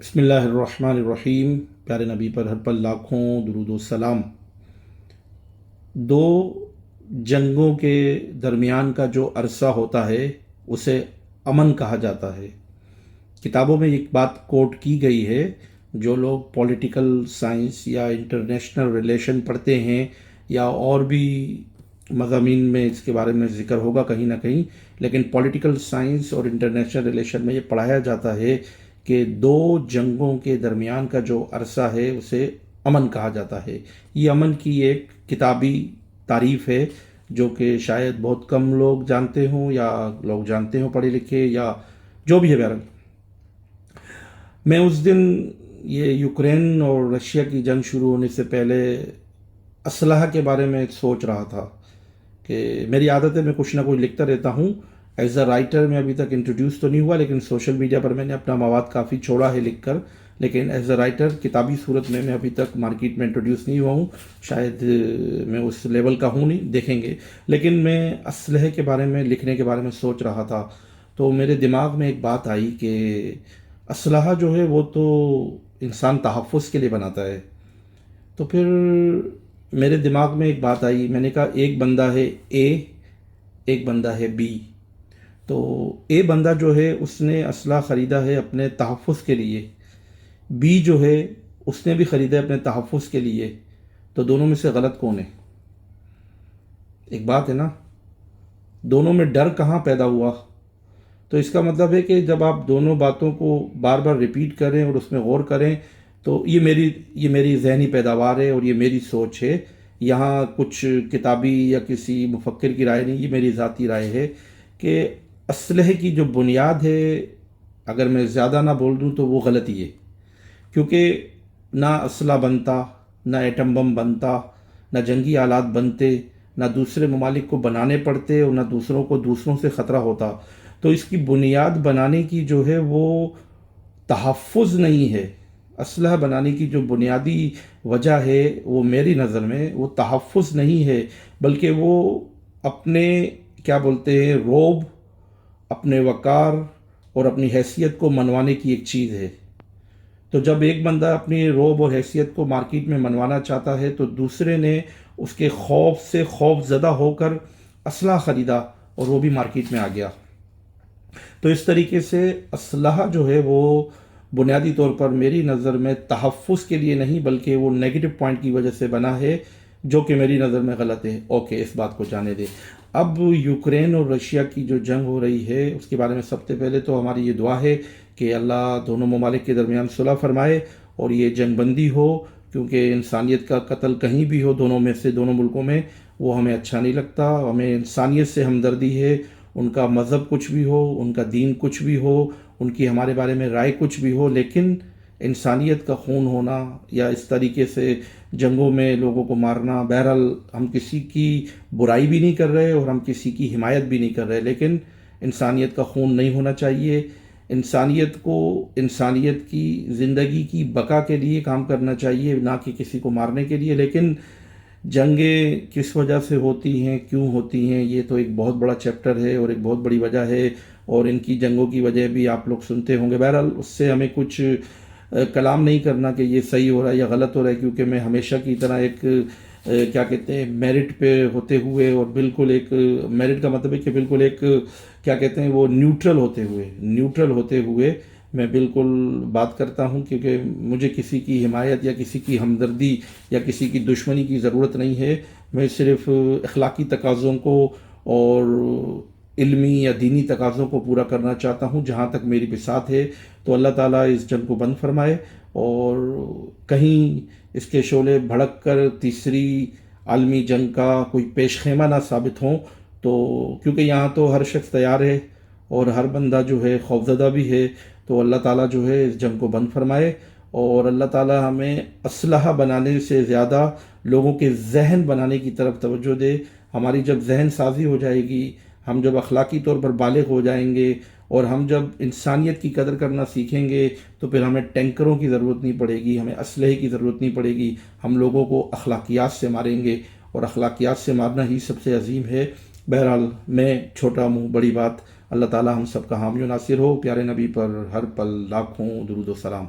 بسم اللہ الرحمن الرحیم۔ پیارے نبی پر ہر پل لاکھوں درود و سلام۔ دو جنگوں کے درمیان کا جو عرصہ ہوتا ہے اسے امن کہا جاتا ہے۔ کتابوں میں ایک بات کوٹ کی گئی ہے، جو لوگ پولیٹیکل سائنس یا انٹرنیشنل ریلیشن پڑھتے ہیں یا اور بھی مضامین میں اس کے بارے میں ذکر ہوگا کہیں نہ کہیں، لیکن پولیٹیکل سائنس اور انٹرنیشنل ریلیشن میں یہ پڑھایا جاتا ہے کہ دو جنگوں کے درمیان کا جو عرصہ ہے اسے امن کہا جاتا ہے۔ یہ امن کی ایک کتابی تعریف ہے جو کہ شاید بہت کم لوگ جانتے ہوں یا لوگ جانتے ہوں پڑھے لکھے یا جو بھی ہے۔ بہرحال میں اس دن یہ یوکرین اور رشیا کی جنگ شروع ہونے سے پہلے اسلحہ کے بارے میں سوچ رہا تھا کہ میری عادت ہے میں کچھ نہ کچھ لکھتا رہتا ہوں۔ ایز اے رائٹر میں ابھی تک انٹروڈیوس تو نہیں ہوا، لیکن سوشل میڈیا پر میں نے اپنا مواد کافی چھوڑا ہے لکھ کر، لیکن ایز اے رائٹر کتابی صورت میں ابھی تک مارکیٹ میں انٹروڈیوس نہیں ہوا ہوں۔ شاید میں اس لیول کا ہوں نہیں، دیکھیں گے۔ لیکن میں اسلحے کے بارے میں لکھنے کے بارے میں سوچ رہا تھا تو میرے دماغ میں ایک بات آئی کہ اسلحہ جو ہے وہ تو انسان تحفظ کے لیے بناتا ہے۔ تو پھر میرے دماغ میں ایک بات آئی، میں نے کہا ایک بندہ ہے اے، ایک بندہ ہے بی۔ تو اے بندہ جو ہے اس نے اسلحہ خریدا ہے اپنے تحفظ کے لیے، بی جو ہے اس نے بھی خریدا ہے اپنے تحفظ کے لیے، تو دونوں میں سے غلط کون ہے؟ ایک بات ہے نا، دونوں میں ڈر کہاں پیدا ہوا؟ تو اس کا مطلب ہے کہ جب آپ دونوں باتوں کو بار بار ریپیٹ کریں اور اس میں غور کریں تو یہ میری ذہنی پیداوار ہے اور یہ میری سوچ ہے، یہاں کچھ کتابی یا کسی مفکر کی رائے نہیں، یہ میری ذاتی رائے ہے کہ اسلحے کی جو بنیاد ہے، اگر میں زیادہ نہ بول دوں تو وہ غلطی ہے، کیونکہ نہ اسلحہ بنتا، نہ ایٹم بم بنتا، نہ جنگی آلات بنتے، نہ دوسرے ممالک کو بنانے پڑتے اور نہ دوسروں کو دوسروں سے خطرہ ہوتا۔ تو اس کی بنیاد بنانے کی جو ہے وہ تحفظ نہیں ہے۔ اسلحہ بنانے کی جو بنیادی وجہ ہے وہ میری نظر میں وہ تحفظ نہیں ہے، بلکہ وہ اپنے کیا بولتے ہیں روب، اپنے وقار اور اپنی حیثیت کو منوانے کی ایک چیز ہے۔ تو جب ایک بندہ اپنی روب اور حیثیت کو مارکیٹ میں منوانا چاہتا ہے تو دوسرے نے اس کے خوف سے خوف زدہ ہو کر اسلحہ خریدا اور وہ بھی مارکیٹ میں آ گیا۔ تو اس طریقے سے اسلحہ جو ہے وہ بنیادی طور پر میری نظر میں تحفظ کے لیے نہیں بلکہ وہ نیگیٹو پوائنٹ کی وجہ سے بنا ہے، جو کہ میری نظر میں غلط ہے۔ اوکے، اس بات کو جانے دے۔ اب یوکرین اور رشیا کی جو جنگ ہو رہی ہے اس کے بارے میں سب سے پہلے تو ہماری یہ دعا ہے کہ اللہ دونوں ممالک کے درمیان صلح فرمائے اور یہ جنگ بندی ہو، کیونکہ انسانیت کا قتل کہیں بھی ہو دونوں میں سے دونوں ملکوں میں وہ ہمیں اچھا نہیں لگتا۔ ہمیں انسانیت سے ہمدردی ہے، ان کا مذہب کچھ بھی ہو، ان کا دین کچھ بھی ہو، ان کی ہمارے بارے میں رائے کچھ بھی ہو، لیکن انسانیت کا خون ہونا یا اس طریقے سے جنگوں میں لوگوں کو مارنا، بہرحال ہم کسی کی برائی بھی نہیں کر رہے اور ہم کسی کی حمایت بھی نہیں کر رہے، لیکن انسانیت کا خون نہیں ہونا چاہیے۔ انسانیت کو انسانیت کی زندگی کی بقا کے لیے کام کرنا چاہیے، نہ کہ کسی کو مارنے کے لیے۔ لیکن جنگیں کس وجہ سے ہوتی ہیں، کیوں ہوتی ہیں، یہ تو ایک بہت بڑا چیپٹر ہے اور ایک بہت بڑی وجہ ہے، اور ان کی جنگوں کی وجہ بھی آپ لوگ سنتے ہوں گے۔ بہرحال اس سے ہمیں کچھ کلام نہیں کرنا کہ یہ صحیح ہو رہا ہے یا غلط ہو رہا ہے، کیونکہ میں ہمیشہ کی طرح ایک کیا کہتے ہیں میرٹ پہ ہوتے ہوئے، اور بالکل ایک میرٹ کا مطلب ہے کہ بالکل ایک کیا کہتے ہیں وہ نیوٹرل ہوتے ہوئے میں بالکل بات کرتا ہوں، کیونکہ مجھے کسی کی حمایت یا کسی کی ہمدردی یا کسی کی دشمنی کی ضرورت نہیں ہے۔ میں صرف اخلاقی تقاضوں کو اور علمی یا دینی تقاضوں کو پورا کرنا چاہتا ہوں جہاں تک میری بساط ہے۔ تو اللہ تعالیٰ اس جنگ کو بند فرمائے اور کہیں اس کے شعلے بھڑک کر تیسری عالمی جنگ کا کوئی پیش خیمہ نہ ثابت ہوں، تو کیونکہ یہاں تو ہر شخص تیار ہے اور ہر بندہ جو ہے خوفزدہ بھی ہے۔ تو اللہ تعالیٰ جو ہے اس جنگ کو بند فرمائے اور اللہ تعالیٰ ہمیں اسلحہ بنانے سے زیادہ لوگوں کے ذہن بنانے کی طرف توجہ دے۔ ہماری جب ذہن سازی ہو جائے گی، ہم جب اخلاقی طور پر بالغ ہو جائیں گے اور ہم جب انسانیت کی قدر کرنا سیکھیں گے تو پھر ہمیں ٹینکروں کی ضرورت نہیں پڑے گی، ہمیں اسلحے کی ضرورت نہیں پڑے گی، ہم لوگوں کو اخلاقیات سے ماریں گے، اور اخلاقیات سے مارنا ہی سب سے عظیم ہے۔ بہرحال میں چھوٹا منہ بڑی بات، اللہ تعالیٰ ہم سب کا حامی و ناصر ہو۔ پیارے نبی پر ہر پل لاکھوں درود و سلام۔